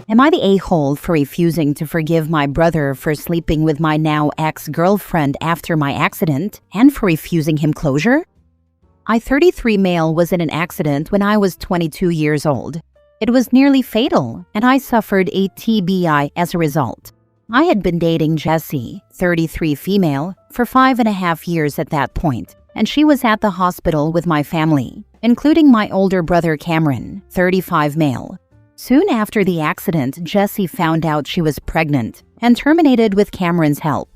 Am I the a-hole for refusing to forgive my brother for sleeping with my now ex-girlfriend after my accident and for refusing him closure? I, 33 male, was in an accident when I was 22 years old. It was nearly fatal, and I suffered a TBI as a result. I had been dating Jessie, 33 female, for 5.5 years at that point, and she was at the hospital with my family, including my older brother Cameron, 35 male. Soon after the accident, Jessie found out she was pregnant and terminated with Cameron's help.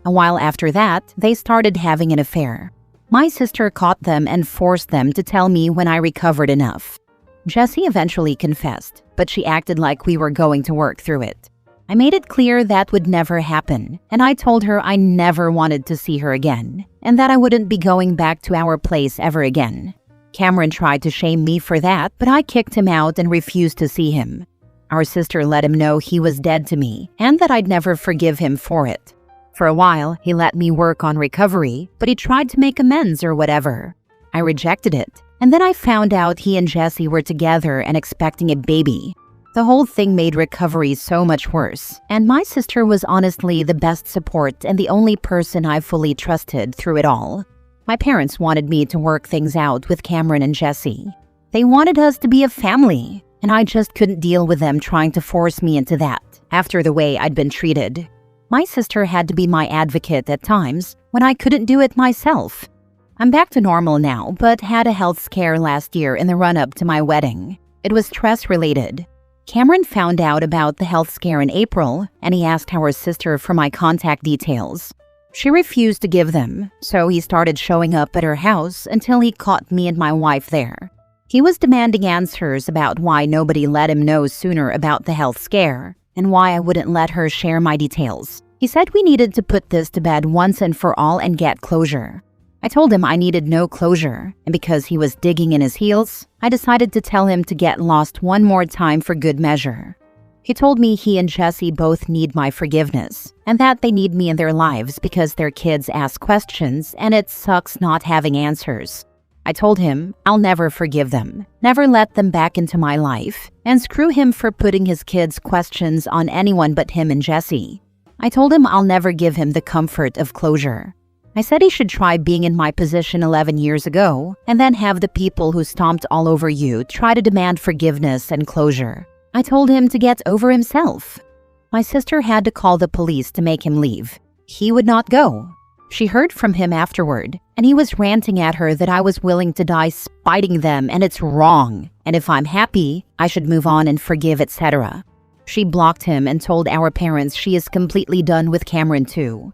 A while after that, they started having an affair. My sister caught them and forced them to tell me when I recovered enough. Jessie eventually confessed, but she acted like we were going to work through it. I made it clear that would never happen, and I told her I never wanted to see her again, and that I wouldn't be going back to our place ever again. Cameron tried to shame me for that, but I kicked him out and refused to see him. Our sister let him know he was dead to me and that I'd never forgive him for it. For a while, he let me work on recovery, but he tried to make amends or whatever. I rejected it, and then I found out he and Jessie were together and expecting a baby. The whole thing made recovery so much worse, and my sister was honestly the best support and the only person I fully trusted through it all. My parents wanted me to work things out with Cameron and Jessie. They wanted us to be a family, and I just couldn't deal with them trying to force me into that after the way I'd been treated. My sister had to be my advocate at times when I couldn't do it myself. I'm back to normal now, but had a health scare last year in the run-up to my wedding. It was stress-related. Cameron found out about the health scare in April, and he asked our sister for my contact details. She refused to give them, so he started showing up at her house until he caught me and my wife there. He was demanding answers about why nobody let him know sooner about the health scare, and why I wouldn't let her share my details. He said we needed to put this to bed once and for all and get closure. I told him I needed no closure, and because he was digging in his heels, I decided to tell him to get lost one more time for good measure. He told me he and Jessie both need my forgiveness, and that they need me in their lives because their kids ask questions and it sucks not having answers. I told him I'll never forgive them, never let them back into my life, and screw him for putting his kids' questions on anyone but him and Jessie. I told him I'll never give him the comfort of closure. I said he should try being in my position 11 years ago, and then have the people who stomped all over you try to demand forgiveness and closure. I told him to get over himself. My sister had to call the police to make him leave. He would not go. She heard from him afterward, and he was ranting at her that I was willing to die spiting them and it's wrong, and if I'm happy, I should move on and forgive, etc. She blocked him and told our parents she is completely done with Cameron too.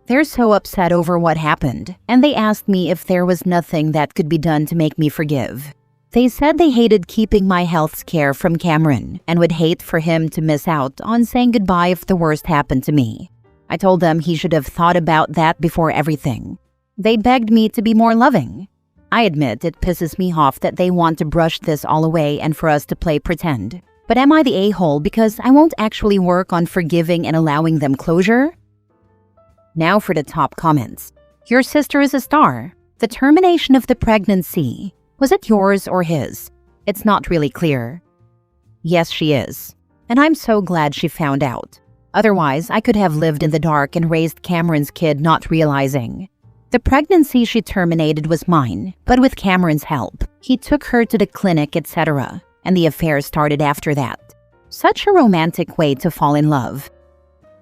They're so upset over what happened, and they asked me if there was nothing that could be done to make me forgive. They said they hated keeping my health scare from Cameron and would hate for him to miss out on saying goodbye if the worst happened to me. I told them he should have thought about that before everything. They begged me to be more loving. I admit it pisses me off that they want to brush this all away and for us to play pretend. But am I the a-hole because I won't actually work on forgiving and allowing them closure? Now for the top comments. Your sister is a star. The termination of the pregnancy. Was it yours or his? It's not really clear. Yes, she is. And I'm so glad she found out. Otherwise, I could have lived in the dark and raised Cameron's kid not realizing. The pregnancy she terminated was mine, but with Cameron's help. He took her to the clinic, etc., and the affair started after that. Such a romantic way to fall in love.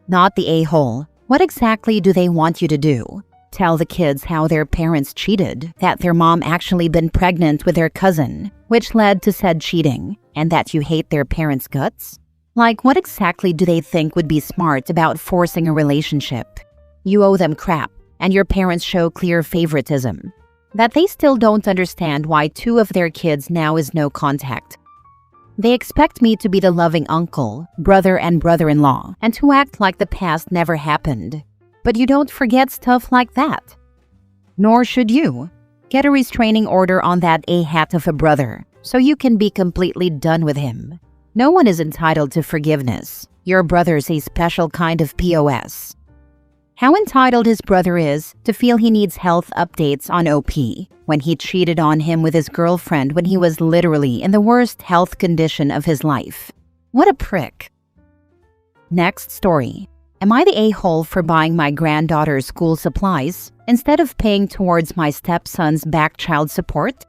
Not the a-hole. What exactly do they want you to do? Tell the kids how their parents cheated, that their mom actually been pregnant with their cousin, which led to said cheating, and that you hate their parents' guts? Like, what exactly do they think would be smart about forcing a relationship? You owe them crap, and your parents show clear favoritism. That they still don't understand why 2 of their kids now is no contact. They expect me to be the loving uncle, brother, and brother-in-law, and to act like the past never happened. But you don't forget stuff like that. Nor should you. Get a restraining order on that AITA of a brother, so you can be completely done with him. No one is entitled to forgiveness. Your brother's a special kind of POS. How entitled his brother is to feel he needs health updates on OP when he cheated on him with his girlfriend when he was literally in the worst health condition of his life. What a prick. Next story. Am I the a-hole for buying my granddaughter's school supplies instead of paying towards my stepson's back child support?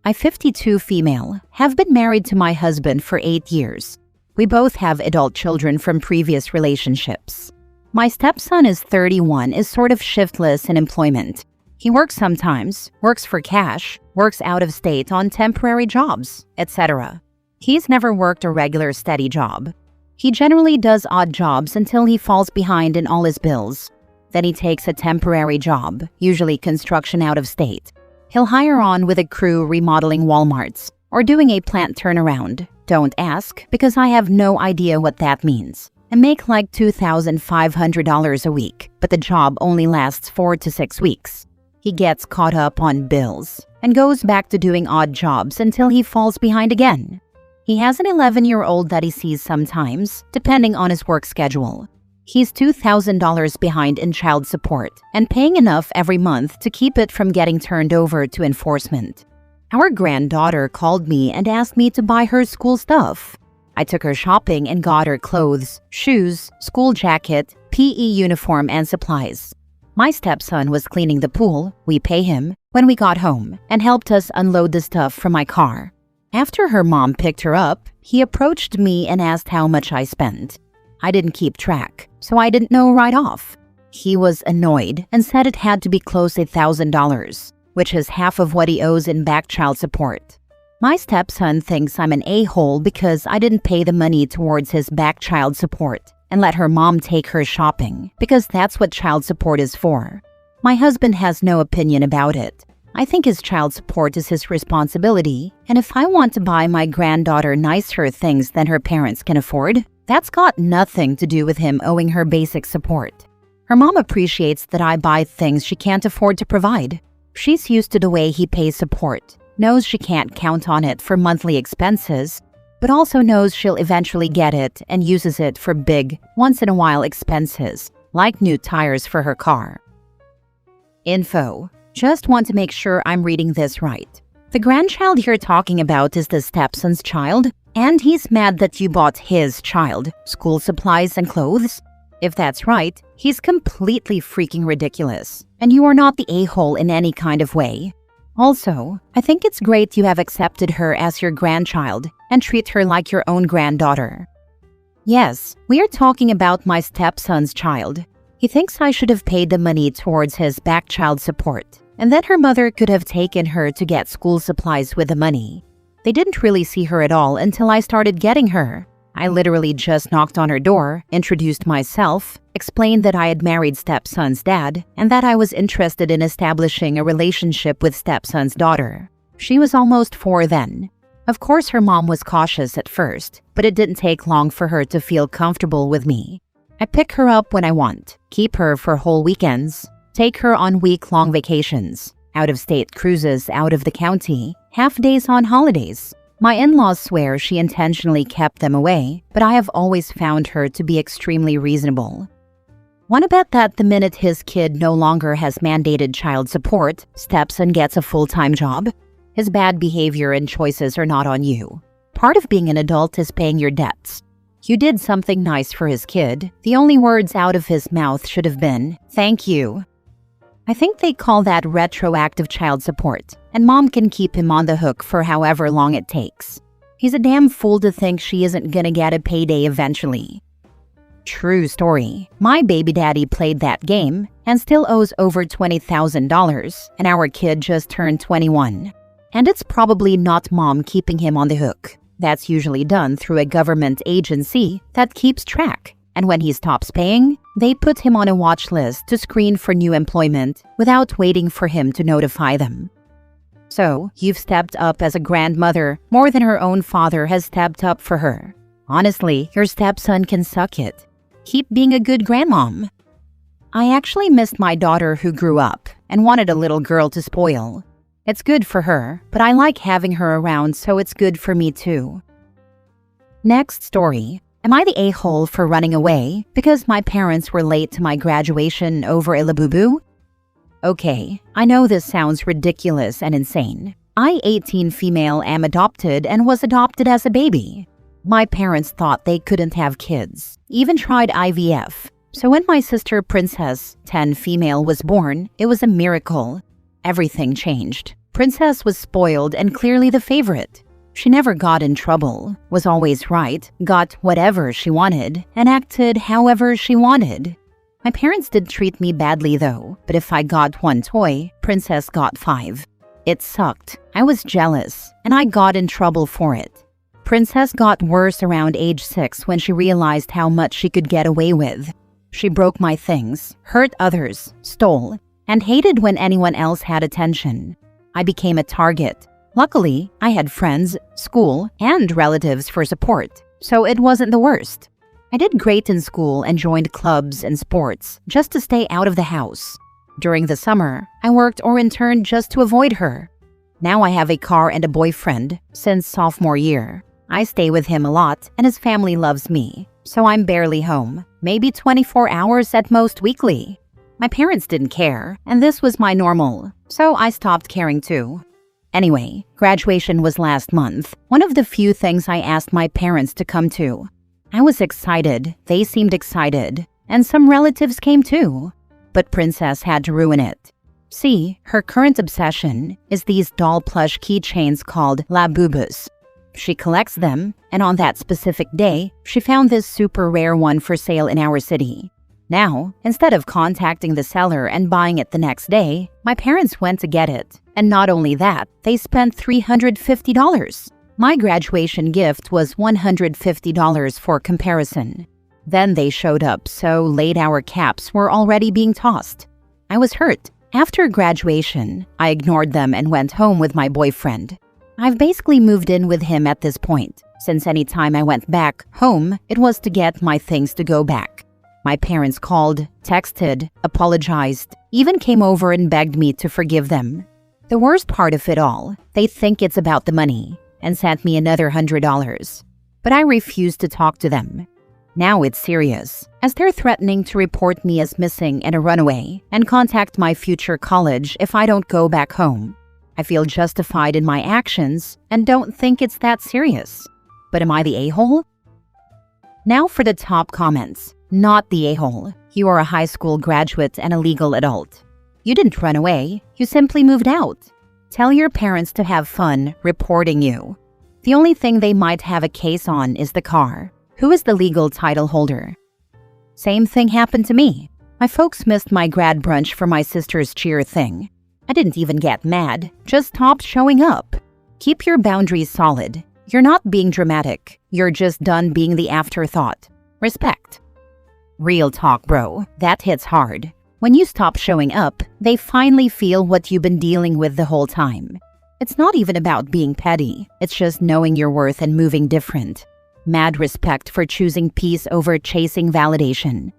I'm 52 female, have been married to my husband for 8 years. We both have adult children from previous relationships. My stepson is 31, is sort of shiftless in employment. He works sometimes, works for cash, works out of state on temporary jobs, etc. He's never worked a regular steady job. He generally does odd jobs until he falls behind in all his bills. Then he takes a temporary job, usually construction out of state. He'll hire on with a crew remodeling Walmarts or doing a plant turnaround. Don't ask, because I have no idea what that means. And make like $2,500 a week, but the job only lasts 4 to 6 weeks. He gets caught up on bills and goes back to doing odd jobs until he falls behind again. He has an 11-year-old that he sees sometimes, depending on his work schedule. He's $2,000 behind in child support and paying enough every month to keep it from getting turned over to enforcement. Our granddaughter called me and asked me to buy her school stuff. I took her shopping and got her clothes, shoes, school jacket, PE uniform, and supplies. My stepson was cleaning the pool, we pay him, when we got home and helped us unload the stuff from my car. After her mom picked her up, he approached me and asked how much I spent. I didn't keep track, so I didn't know right off. He was annoyed and said it had to be close to $1,000, which is half of what he owes in back child support. My stepson thinks I'm an a-hole because I didn't pay the money towards his back child support and let her mom take her shopping, because that's what child support is for. My husband has no opinion about it. I think his child support is his responsibility, and if I want to buy my granddaughter nicer things than her parents can afford, that's got nothing to do with him owing her basic support. Her mom appreciates that I buy things she can't afford to provide. She's used to the way he pays support, knows she can't count on it for monthly expenses, but also knows she'll eventually get it and uses it for big, once-in-a-while expenses, like new tires for her car. Info. Just want to make sure I'm reading this right. The grandchild you're talking about is the stepson's child, and he's mad that you bought his child school supplies and clothes? If that's right, he's completely freaking ridiculous, and you are not the a-hole in any kind of way. Also, I think it's great you have accepted her as your grandchild and treat her like your own granddaughter. Yes, we are talking about my stepson's child. He thinks I should have paid the money towards his back child support, and that her mother could have taken her to get school supplies with the money. They didn't really see her at all until I started getting her. I literally just knocked on her door, introduced myself, explained that I had married stepson's dad, and that I was interested in establishing a relationship with stepson's daughter. She was almost 4 then. Of course, her mom was cautious at first, but it didn't take long for her to feel comfortable with me. I pick her up when I want, keep her for whole weekends, take her on week-long vacations, out-of-state cruises out of the county, half-days on holidays. My in-laws swear she intentionally kept them away, but I have always found her to be extremely reasonable. Wanna bet that the minute his kid no longer has mandated child support, stepson gets a full-time job? His bad behavior and choices are not on you. Part of being an adult is paying your debts. You did something nice for his kid. The only words out of his mouth should have been, "Thank you." I think they call that retroactive child support, and mom can keep him on the hook for however long it takes. He's a damn fool to think she isn't gonna get a payday eventually. True story. My baby daddy played that game and still owes over $20,000, and our kid just turned 21. And it's probably not mom keeping him on the hook. That's usually done through a government agency that keeps track. And when he stops paying, they put him on a watch list to screen for new employment without waiting for him to notify them. So, you've stepped up as a grandmother more than her own father has stepped up for her. Honestly, your stepson can suck it. Keep being a good grandmom. I actually missed my daughter who grew up and wanted a little girl to spoil. It's good for her, but I like having her around, so it's good for me too. Next story. Am I the a-hole for running away because my parents were late to my graduation over a Labubu? Okay, I know this sounds ridiculous and insane. I, 18 female, am adopted and was adopted as a baby. My parents thought they couldn't have kids, even tried IVF. So when my sister Princess, 10 female, was born, it was a miracle. Everything changed. Princess was spoiled and clearly the favorite. She never got in trouble, was always right, got whatever she wanted, and acted however she wanted. My parents did treat me badly though, but if I got one toy, Princess got 5. It sucked. I was jealous, and I got in trouble for it. Princess got worse around age 6 when she realized how much she could get away with. She broke my things, hurt others, stole, and hated when anyone else had attention. I became a target. Luckily, I had friends, school, and relatives for support, so it wasn't the worst. I did great in school and joined clubs and sports just to stay out of the house. During the summer, I worked or interned just to avoid her. Now I have a car and a boyfriend since sophomore year. I stay with him a lot and his family loves me, so I'm barely home, maybe 24 hours at most weekly. My parents didn't care, and this was my normal, so I stopped caring too. Anyway, graduation was last month, one of the few things I asked my parents to come to. I was excited, they seemed excited, and some relatives came too. But Princess had to ruin it. See, her current obsession is these doll plush keychains called Labubus. She collects them, and on that specific day, she found this super rare one for sale in our city. Now, instead of contacting the seller and buying it the next day, my parents went to get it. And not only that, they spent $350. My graduation gift was $150 for comparison. Then they showed up, so late our caps were already being tossed. I was hurt. After graduation, I ignored them and went home with my boyfriend. I've basically moved in with him at this point, since any time I went back home, it was to get my things to go back. My parents called, texted, apologized, even came over and begged me to forgive them. The worst part of it all, they think it's about the money and sent me another $100. But I refused to talk to them. Now it's serious, as they're threatening to report me as missing and a runaway and contact my future college if I don't go back home. I feel justified in my actions and don't think it's that serious. But am I the a-hole? Now for the top comments. Not the a-hole. You are a high school graduate and a legal adult. You didn't run away, you simply moved out. Tell your parents to have fun reporting you. The only thing they might have a case on is the car. Who is the legal title holder? Same thing happened to me. My folks missed my grad brunch for my sister's cheer thing. I didn't even get mad, just stopped showing up. Keep your boundaries solid. You're not being dramatic. You're just done being the afterthought. Respect. Real talk, bro. That hits hard. When you stop showing up, they finally feel what you've been dealing with the whole time. It's not even about being petty. It's just knowing your worth and moving different. Mad respect for choosing peace over chasing validation.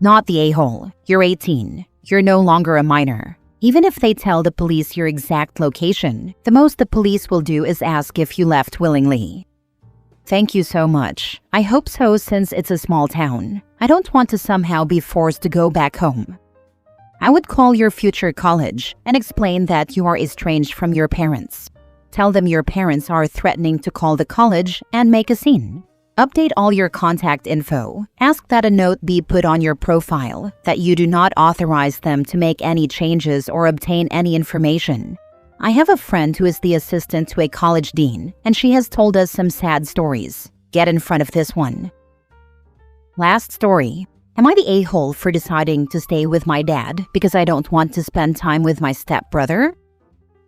Not the a-hole. You're 18. You're no longer a minor. Even if they tell the police your exact location, the most the police will do is ask if you left willingly. Thank you so much. I hope so since it's a small town. I don't want to somehow be forced to go back home. I would call your future college and explain that you are estranged from your parents. Tell them your parents are threatening to call the college and make a scene. Update all your contact info. Ask that a note be put on your profile that you do not authorize them to make any changes or obtain any information. I have a friend who is the assistant to a college dean, and she has told us some sad stories. Get in front of this one. Last story. Am I the a-hole for deciding to stay with my dad because I don't want to spend time with my stepbrother?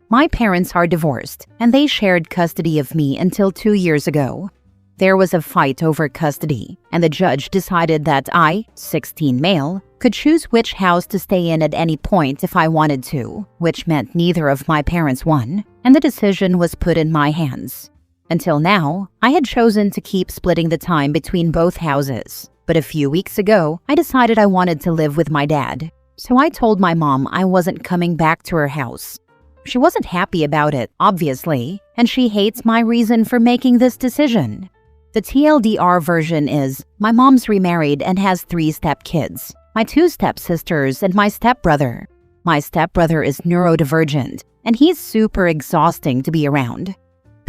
My parents are divorced, and they shared custody of me until 2 years ago. There was a fight over custody, and the judge decided that I, 16 male, could choose which house to stay in at any point if I wanted to, which meant neither of my parents won, and the decision was put in my hands. Until now, I had chosen to keep splitting the time between both houses, but a few weeks ago, I decided I wanted to live with my dad. So I told my mom I wasn't coming back to her house. She wasn't happy about it, obviously, and she hates my reason for making this decision. The TLDR version is, my mom's remarried and has 3 stepkids, my 2 stepsisters and my stepbrother. My stepbrother is neurodivergent, and he's super exhausting to be around.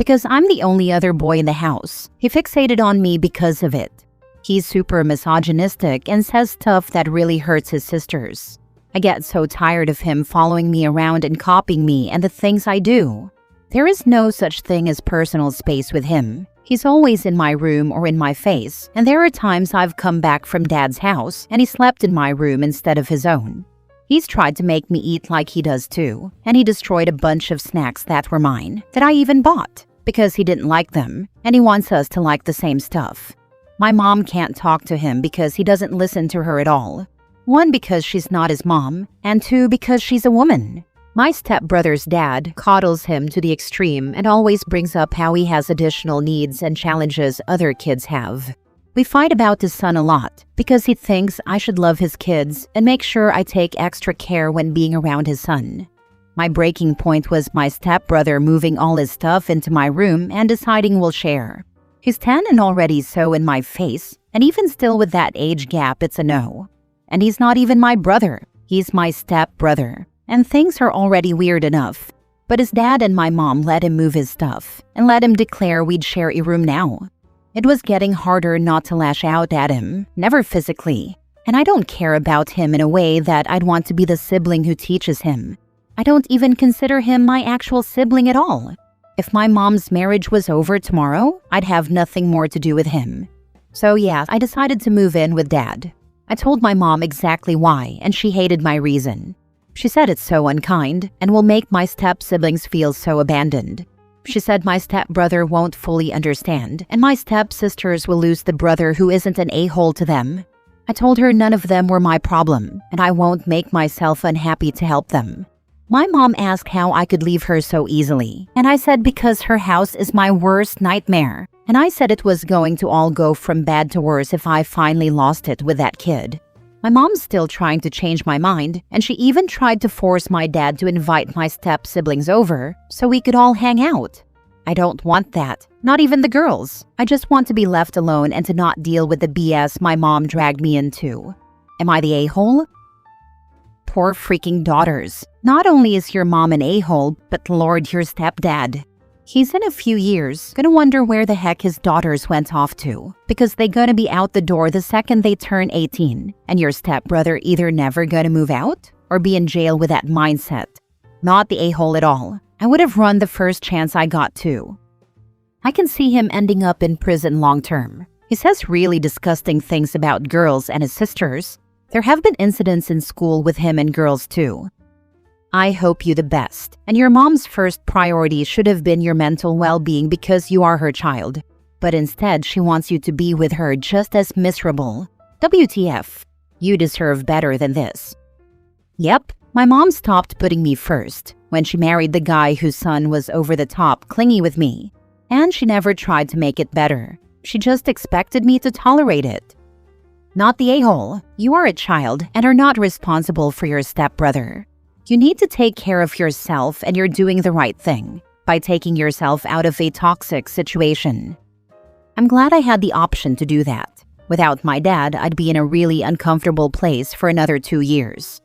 because I'm the only other boy in the house. He fixated on me because of it. He's super misogynistic and says stuff that really hurts his sisters. I get so tired of him following me around and copying me and the things I do. There is no such thing as personal space with him. He's always in my room or in my face, and there are times I've come back from Dad's house and he slept in my room instead of his own. He's tried to make me eat like he does too, and he destroyed a bunch of snacks that were mine, that I even bought, because he didn't like them, and he wants us to like the same stuff. My mom can't talk to him because he doesn't listen to her at all. 1, because she's not his mom, and 2, because she's a woman. My stepbrother's dad coddles him to the extreme and always brings up how he has additional needs and challenges other kids have. We fight about his son a lot because he thinks I should love his kids and make sure I take extra care when being around his son. My breaking point was my stepbrother moving all his stuff into my room and deciding we'll share. He's 10 and already so in my face, and even still with that age gap, it's a no. And he's not even my brother, he's my stepbrother. And things are already weird enough. But his dad and my mom let him move his stuff and let him declare we'd share a room now. It was getting harder not to lash out at him, never physically. And I don't care about him in a way that I'd want to be the sibling who teaches him. I don't even consider him my actual sibling at all. If my mom's marriage was over tomorrow, I'd have nothing more to do with him. So yeah, I decided to move in with Dad. I told my mom exactly why, and she hated my reason. She said it's so unkind and will make my step-siblings feel so abandoned. She said my stepbrother won't fully understand, and my step-sisters will lose the brother who isn't an a-hole to them. I told her none of them were my problem, and I won't make myself unhappy to help them. My mom asked how I could leave her so easily, and I said because her house is my worst nightmare. And I said it was going to all go from bad to worse if I finally lost it with that kid. My mom's still trying to change my mind, and she even tried to force my dad to invite my step-siblings over so we could all hang out. I don't want that, not even the girls. I just want to be left alone and to not deal with the BS my mom dragged me into. Am I the a-hole? Poor freaking daughters. Not only is your mom an a-hole, but Lord, your stepdad. He's in a few years gonna wonder where the heck his daughters went off to, because they gonna be out the door the second they turn 18, and your stepbrother either never gonna move out or be in jail with that mindset. Not the a-hole at all. I would have run the first chance I got to. I can see him ending up in prison long term. He says really disgusting things about girls and his sisters. There have been incidents in school with him and girls too. I hope you the best, and your mom's first priority should have been your mental well-being because you are her child. But instead, she wants you to be with her just as miserable. WTF. You deserve better than this. Yep, my mom stopped putting me first when she married the guy whose son was over the top clingy with me. And she never tried to make it better. She just expected me to tolerate it. Not the a-hole. You are a child and are not responsible for your stepbrother. You need to take care of yourself, and you're doing the right thing by taking yourself out of a toxic situation. I'm glad I had the option to do that. Without my dad, I'd be in a really uncomfortable place for another 2 years.